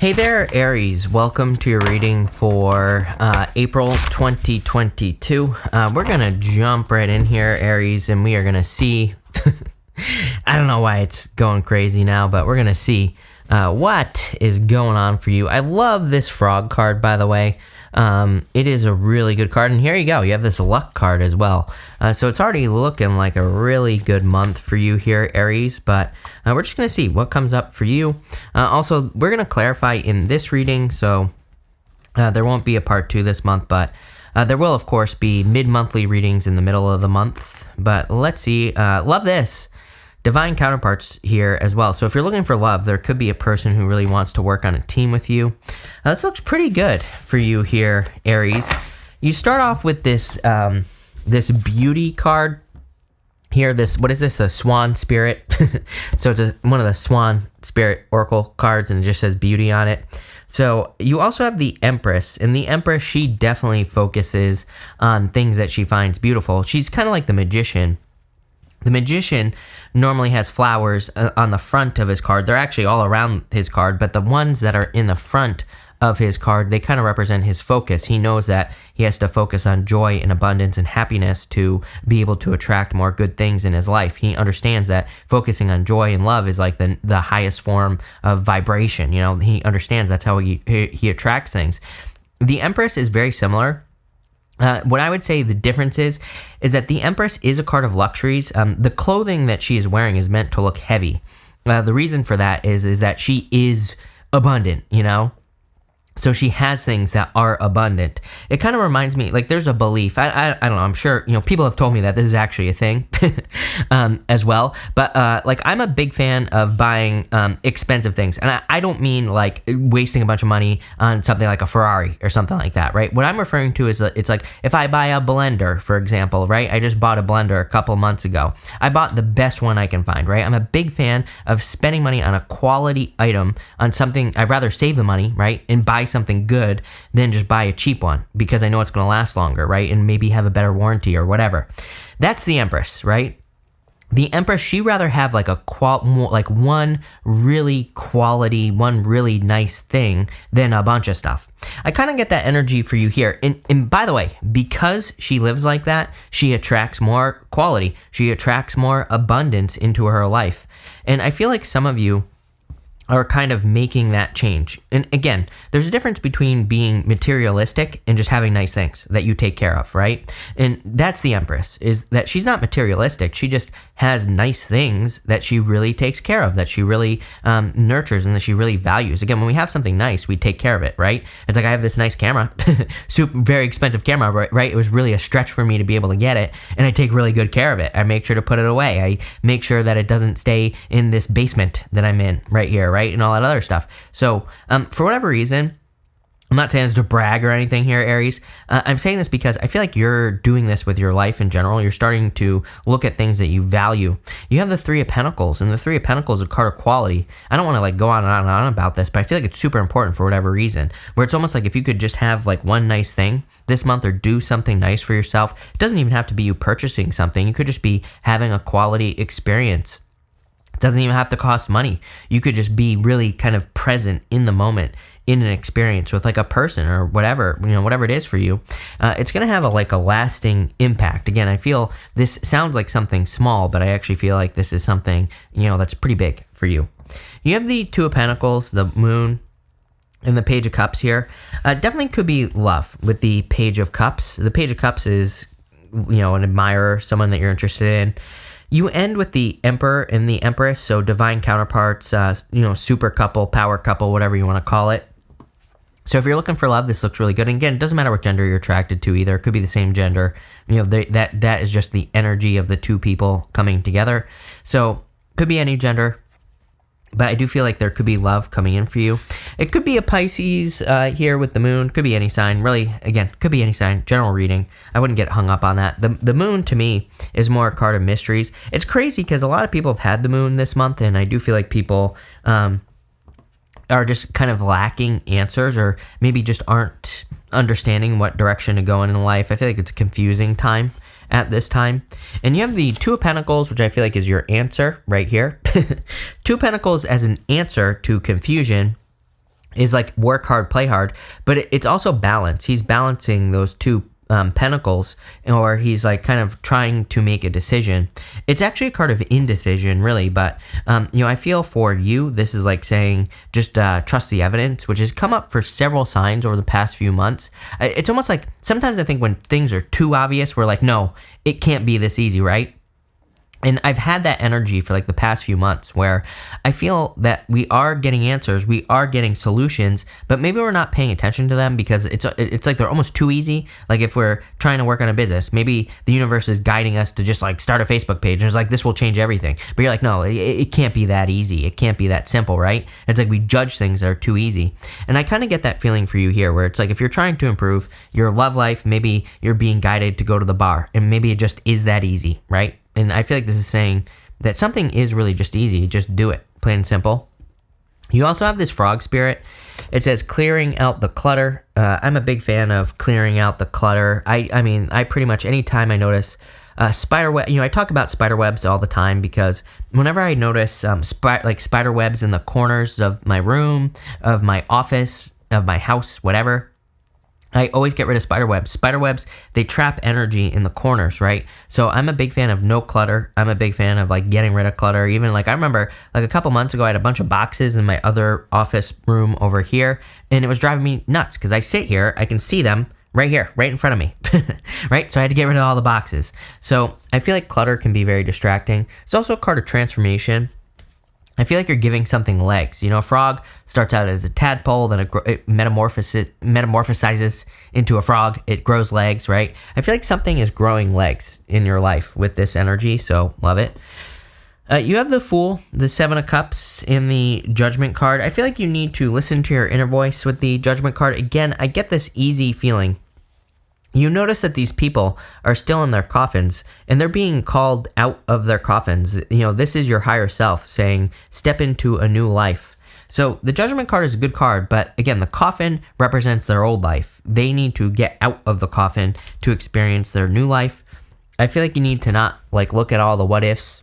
Hey there, Aries. Welcome to your reading for April 2022. We're going to jump right in here, Aries, and we are going to see... I don't know why it's going crazy now, but we're going to see what is going on for you. I love this frog card, by the way. It is a really good card, and here you go. You have this luck card as well. So it's already looking like a really good month for you here, Aries, but we're just going to see what comes up for you. Also, we're going to clarify in this reading, so there won't be a part 2 this month, but there will, of course, be mid-monthly readings in the middle of the month. But let's see. Love this. Divine counterparts here as well. So if you're looking for love, there could be a person who really wants to work on a team with you. This looks pretty good for you here, Aries. You start off with this this beauty card here. What is this? A swan spirit. So it's one of the swan spirit oracle cards, and it just says beauty on it. So you also have the Empress, and the Empress, she definitely focuses on things that she finds beautiful. She's kind of like the magician. The magician normally has flowers on the front of his card. They're actually all around his card, but the ones that are in the front of his card, they kind of represent his focus. He knows that he has to focus on joy and abundance and happiness to be able to attract more good things in his life. He understands that focusing on joy and love is like the highest form of vibration. You know, he understands that's how he attracts things. The Empress is very similar. What I would say the difference is that the Empress is a card of luxuries. The clothing that she is wearing is meant to look heavy. The reason for that is that she is abundant, you know? So she has things that are abundant. It kind of reminds me, like, there's a belief. I don't know. I'm sure, you know, people have told me that this is actually a thing as well. But, like, I'm a big fan of buying expensive things. And I don't mean, like, wasting a bunch of money on something like a Ferrari or something like that, right? What I'm referring to is, it's like, if I buy a blender, for example, right? I just bought a blender a couple months ago. I bought the best one I can find, right? I'm a big fan of spending money on a quality item, on something. I'd rather save the money, right? And buy something good than just buy a cheap one, because I know it's going to last longer, right? And maybe have a better warranty or whatever. That's the Empress, right? The Empress, she rather have like one really quality, one really nice thing than a bunch of stuff. I kind of get that energy for you here. And by the way, because she lives like that, she attracts more quality. She attracts more abundance into her life. And I feel like some of you are kind of making that change. And again, there's a difference between being materialistic and just having nice things that you take care of, right? And that's the Empress, is that she's not materialistic. She just has nice things that she really takes care of, that she really nurtures, and that she really values. Again, when we have something nice, we take care of it, right? It's like, I have this nice camera, very expensive camera, right? It was really a stretch for me to be able to get it, and I take really good care of it. I make sure to put it away. I make sure that it doesn't stay in this basement that I'm in right here, right? And all that other stuff. So for whatever reason, I'm not saying this to brag or anything here, Aries. I'm saying this because I feel like you're doing this with your life in general. You're starting to look at things that you value. You have the Three of Pentacles, and the Three of Pentacles is a card of quality. I don't want to like go on and on and on about this, but I feel like it's super important for whatever reason, where it's almost like if you could just have like one nice thing this month or do something nice for yourself. It doesn't even have to be you purchasing something. You could just be having a quality experience. It doesn't even have to cost money. You could just be really kind of present in the moment in an experience with like a person or whatever, you know, whatever it is for you. It's going to have a lasting impact. Again, I feel this sounds like something small, but I actually feel like this is something, you know, that's pretty big for you. You have the Two of Pentacles, the Moon, and the Page of Cups here. Definitely could be love with the Page of Cups. The Page of Cups is, you know, an admirer, someone that you're interested in. You end with the Emperor and the Empress, so divine counterparts, you know, super couple, power couple, whatever you want to call it. So if you're looking for love, this looks really good. And again, it doesn't matter what gender you're attracted to either. It could be the same gender. You know, that is just the energy of the two people coming together. So could be any gender. But I do feel like there could be love coming in for you. It could be a Pisces here with the Moon. Could be any sign. Really, again, could be any sign. General reading. I wouldn't get hung up on that. The Moon, to me, is more a card of mysteries. It's crazy because a lot of people have had the Moon this month, and I do feel like people are just kind of lacking answers, or maybe just aren't understanding what direction to go in life. I feel like it's a confusing time at this time. And you have the Two of Pentacles, which I feel like is your answer right here. Two of Pentacles as an answer to confusion is like work hard, play hard, but it's also balance. He's balancing those two pentacles, or he's like kind of trying to make a decision. It's actually a card of indecision, really, but I feel for you, this is like saying just trust the evidence, which has come up for several signs over the past few months. It's almost like sometimes I think when things are too obvious, we're like, no, it can't be this easy, right? And I've had that energy for like the past few months where I feel that we are getting answers, we are getting solutions, but maybe we're not paying attention to them because it's like they're almost too easy. Like if we're trying to work on a business, maybe the universe is guiding us to just like start a Facebook page and it's like, this will change everything. But you're like, no, it can't be that easy. It can't be that simple, right? It's like we judge things that are too easy. And I kind of get that feeling for you here where it's like if you're trying to improve your love life, maybe you're being guided to go to the bar and maybe it just is that easy, right? And I feel like this is saying that something is really just easy. Just do it, plain and simple. You also have this frog spirit. It says clearing out the clutter. I'm a big fan of clearing out the clutter. I mean, I pretty much, anytime I notice spider web, I talk about spider webs all the time because whenever I notice spider webs in the corners of my room, of my office, of my house, whatever, I always get rid of spider webs. Spider webs, they trap energy in the corners, right? So I'm a big fan of no clutter. I'm a big fan of like getting rid of clutter. Even like I remember like a couple months ago, I had a bunch of boxes in my other office room over here, and it was driving me nuts because I sit here, I can see them right here, right in front of me, right? So I had to get rid of all the boxes. So I feel like clutter can be very distracting. It's also a card of transformation. I feel like you're giving something legs. A frog starts out as a tadpole, then it metamorphosizes into a frog. It grows legs, right? I feel like something is growing legs in your life with this energy, so love it. You have the Fool, the Seven of Cups, in the Judgment card. I feel like you need to listen to your inner voice with the Judgment card. Again, I get this easy feeling. You notice that these people are still in their coffins and they're being called out of their coffins. This is your higher self saying, step into a new life. So the Judgment card is a good card, but again, the coffin represents their old life. They need to get out of the coffin to experience their new life. I feel like you need to not like look at all the what ifs.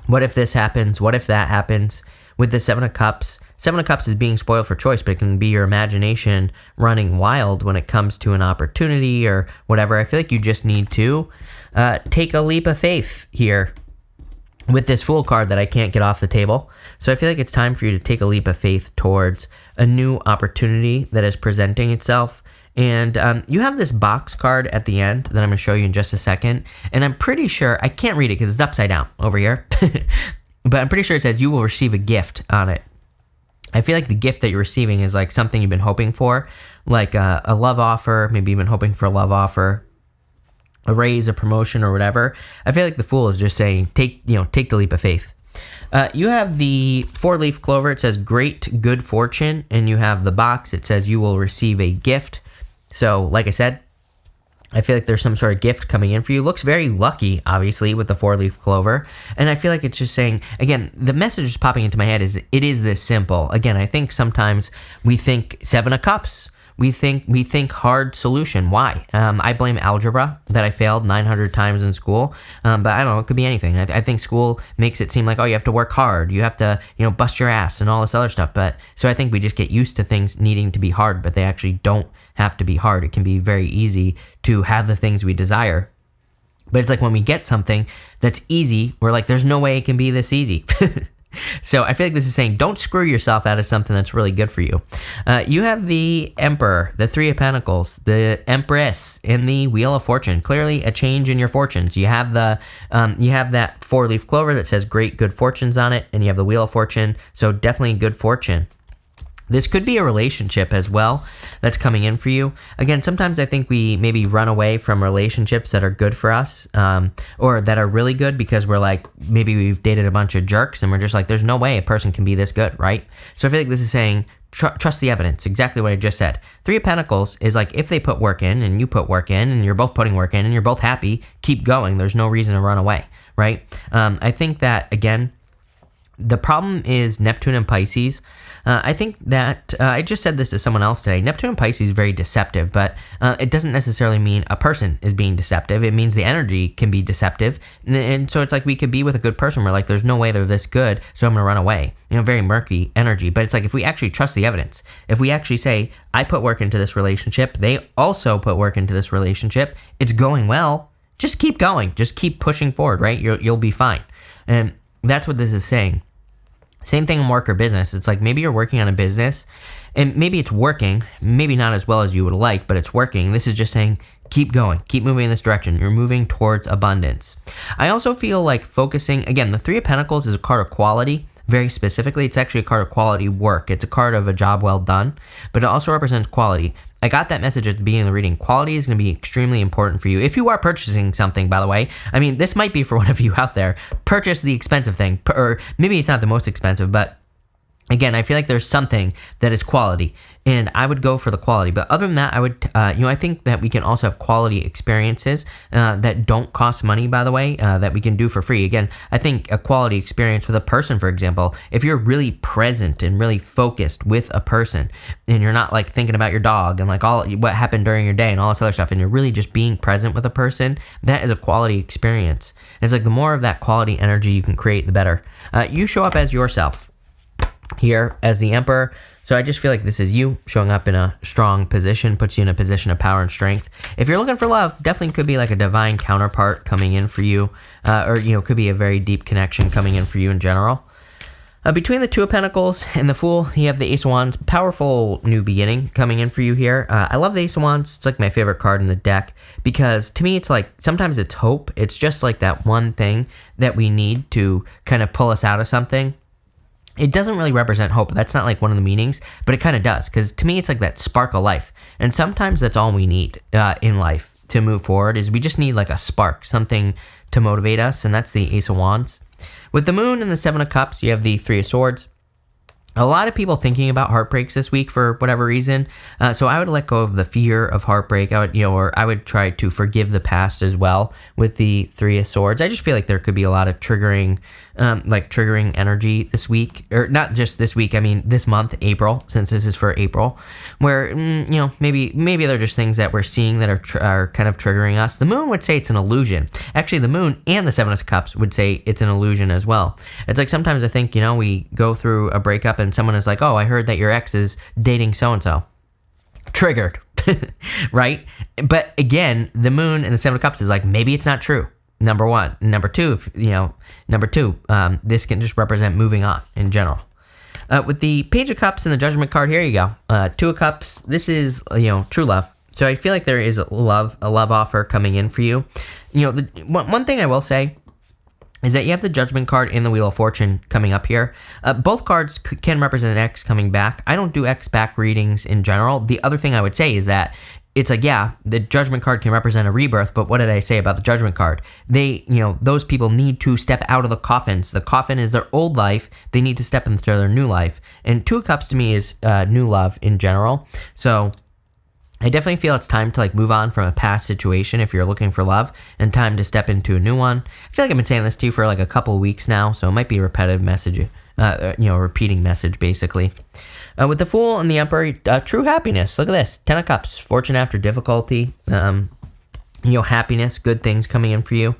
What if this happens? What if that happens? With the Seven of Cups, Seven of Cups is being spoiled for choice, but it can be your imagination running wild when it comes to an opportunity or whatever. I feel like you just need to take a leap of faith here with this Fool card that I can't get off the table. So I feel like it's time for you to take a leap of faith towards a new opportunity that is presenting itself. And you have this box card at the end that I'm going to show you in just a second. And I'm pretty sure, I can't read it because it's upside down over here. But I'm pretty sure it says you will receive a gift on it. I feel like the gift that you're receiving is like something you've been hoping for, like a love offer. Maybe you've been hoping for a love offer, a raise, a promotion, or whatever. I feel like the Fool is just saying, take the leap of faith. You have the 4-leaf clover. It says great good fortune. And you have the box. It says you will receive a gift. So like I said, I feel like there's some sort of gift coming in for you. Looks very lucky, obviously, with the 4-leaf clover. And I feel like it's just saying, again, the message is popping into my head is it is this simple. Again, I think sometimes we think 7 of Cups. We think hard solution. Why? I blame algebra that I failed 900 times in school. But I don't know. It could be anything. I think school makes it seem like, oh, you have to work hard. You have to, bust your ass and all this other stuff. But so I think we just get used to things needing to be hard, but they actually don't have to be hard. It can be very easy to have the things we desire. But it's like when we get something that's easy, we're like, there's no way it can be this easy. So I feel like this is saying don't screw yourself out of something that's really good for you. You have the Emperor, the 3 of Pentacles, the Empress, and the Wheel of Fortune. Clearly a change in your fortunes. You have that 4-leaf clover that says great good fortunes on it, and you have the Wheel of Fortune. So definitely good fortune. This could be a relationship as well that's coming in for you. Again, sometimes I think we maybe run away from relationships that are good for us, or that are really good because we're like, maybe we've dated a bunch of jerks and we're just like, there's no way a person can be this good, right? So I feel like this is saying, trust the evidence, exactly what I just said. 3 of Pentacles is like, if they put work in and you put work in and you're both putting work in and you're both happy, keep going. There's no reason to run away, right? I think that, again, the problem is Neptune and Pisces. I think that I just said this to someone else today. Neptune and Pisces is very deceptive, but it doesn't necessarily mean a person is being deceptive. It means the energy can be deceptive. And so it's like we could be with a good person. We're like, there's no way they're this good, so I'm going to run away. Very murky energy. But it's like if we actually trust the evidence, if we actually say, I put work into this relationship, they also put work into this relationship, it's going well, just keep going. Just keep pushing forward, right? You'll be fine. And that's what this is saying. Same thing in work or business. It's like maybe you're working on a business and maybe it's working, maybe not as well as you would like, but it's working. This is just saying, keep going, keep moving in this direction. You're moving towards abundance. I also feel like focusing, again, the Three of Pentacles is a card of quality. Very specifically, it's actually a card of quality work. It's a card of a job well done, but it also represents quality. I got that message at the beginning of the reading. Quality is going to be extremely important for you. If you are purchasing something, by the way, I mean, this might be for one of you out there. Purchase the expensive thing, or maybe it's not the most expensive, but again, I feel like there's something that is quality, and I would go for the quality. But other than that, I would, I think that we can also have quality experiences that don't cost money, by the way, that we can do for free. Again, I think a quality experience with a person, for example, if you're really present and really focused with a person, and you're not like thinking about your dog and like all what happened during your day and all this other stuff, and you're really just being present with a person, that is a quality experience. And it's like the more of that quality energy you can create, the better. You show up as yourself here as the Emperor. So I just feel like this is you showing up in a strong position, puts you in a position of power and strength. If you're looking for love, definitely could be like a divine counterpart coming in for you, or could be a very deep connection coming in for you in general. Between the Two of Pentacles and the Fool, you have the Ace of Wands, powerful new beginning coming in for you here. I love the Ace of Wands. It's like my favorite card in the deck because to me, it's like sometimes it's hope. It's just like that one thing that we need to kind of pull us out of something. It doesn't really represent hope. That's not like one of the meanings, but it kind of does. Because to me, it's like that spark of life. And sometimes that's all we need in life to move forward is we just need like a spark, something to motivate us. And that's the Ace of Wands. With the Moon and the Seven of Cups, you have the Three of Swords. A lot of people thinking about heartbreaks this week for whatever reason. So I would let go of the fear of heartbreak. I would, or I would try to forgive the past as well with the Three of Swords. I just feel like there could be a lot of triggering energy this week, or not just this week. I mean, this month, April, since this is for April, where maybe they're just things that we're seeing that are kind of triggering us. The Moon would say it's an illusion. Actually, the Moon and the Seven of Cups would say it's an illusion as well. It's like sometimes I think we go through a breakup and someone is like, "Oh, I heard that your ex is dating so and so." Triggered, right? But again, the Moon and the Seven of Cups is like maybe it's not true. Number one. Number two, this can just represent moving on in general. With the Page of Cups and the Judgment card, here you go. Two of Cups. This is true love. So I feel like there is a love offer coming in for you. One thing I will say is that you have the Judgment card and the Wheel of Fortune coming up here. Both cards can represent an ex coming back. I don't do ex back readings in general. The other thing I would say is that it's like, yeah, the Judgment card can represent a rebirth, but what did I say about the Judgment card? They, those people need to step out of the coffins. The coffin is their old life. They need to step into their new life. And Two of Cups to me is new love in general. So I definitely feel it's time to move on from a past situation if you're looking for love, and time to step into a new one. I feel like I've been saying this to you for a couple of weeks now, so it might be a repetitive message, a repeating message basically. With the Fool and the Emperor, true happiness. Look at this, 10 of Cups, fortune after difficulty, happiness, good things coming in for you.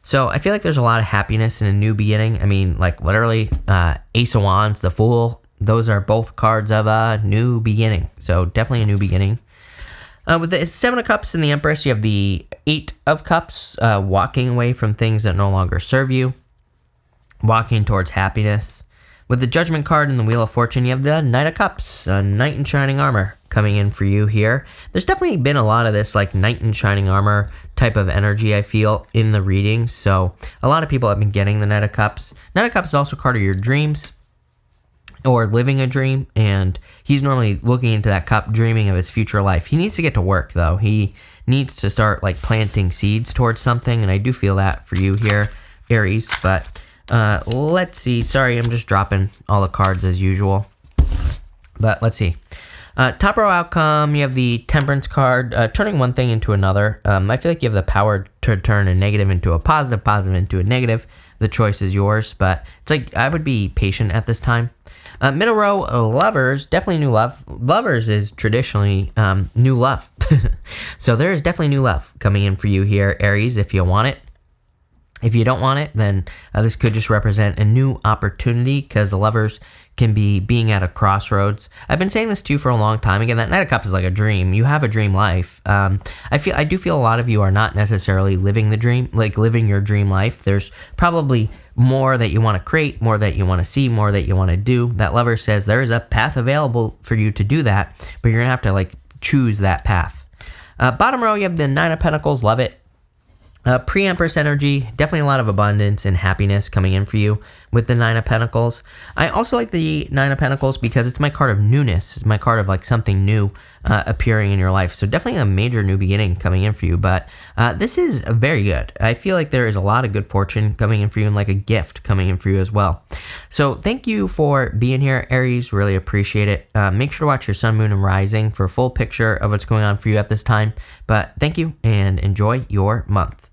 So I feel like there's a lot of happiness in a new beginning. I mean, literally, Ace of Wands, the Fool, those are both cards of a new beginning. So definitely a new beginning. With the Seven of Cups and the Empress, you have the Eight of Cups, walking away from things that no longer serve you, walking towards happiness. With the Judgment card and the Wheel of Fortune, you have the Knight of Cups, a Knight in Shining Armor coming in for you here. There's definitely been a lot of this Knight in Shining Armor type of energy, I feel, in the reading. So a lot of people have been getting the Knight of Cups. Knight of Cups is also a card of your dreams or living a dream, and he's normally looking into that cup, dreaming of his future life. He needs to get to work, though. He needs to start planting seeds towards something, and I do feel that for you here, Aries. But let's see. Sorry, I'm just dropping all the cards as usual. But let's see. Top row outcome, you have the Temperance card, turning one thing into another. I feel like you have the power to turn a negative into a positive, positive into a negative. The choice is yours, but it's I would be patient at this time. Middle row, lovers, definitely new love. Lovers is traditionally new love. So there is definitely new love coming in for you here, Aries, if you want it. If you don't want it, then this could just represent a new opportunity, because the lovers can be being at a crossroads. I've been saying this to you for a long time. Again, that Knight of Cups is like a dream. You have a dream life. I do feel a lot of you are not necessarily living the dream, like living your dream life. There's probably more that you want to create, more that you want to see, more that you want to do. That lover says there is a path available for you to do that, but you're gonna have to like choose that path. Bottom row, you have the Nine of Pentacles. Love it. Pre-Empress energy, definitely a lot of abundance and happiness coming in for you with the Nine of Pentacles. I also like the Nine of Pentacles because it's my card of newness. It's my card of like something new appearing in your life. So definitely a major new beginning coming in for you. But this is very good. I feel like there is a lot of good fortune coming in for you and like a gift coming in for you as well. So thank you for being here, Aries. Really appreciate it. Make sure to watch your sun, moon, and rising for a full picture of what's going on for you at this time. But thank you and enjoy your month.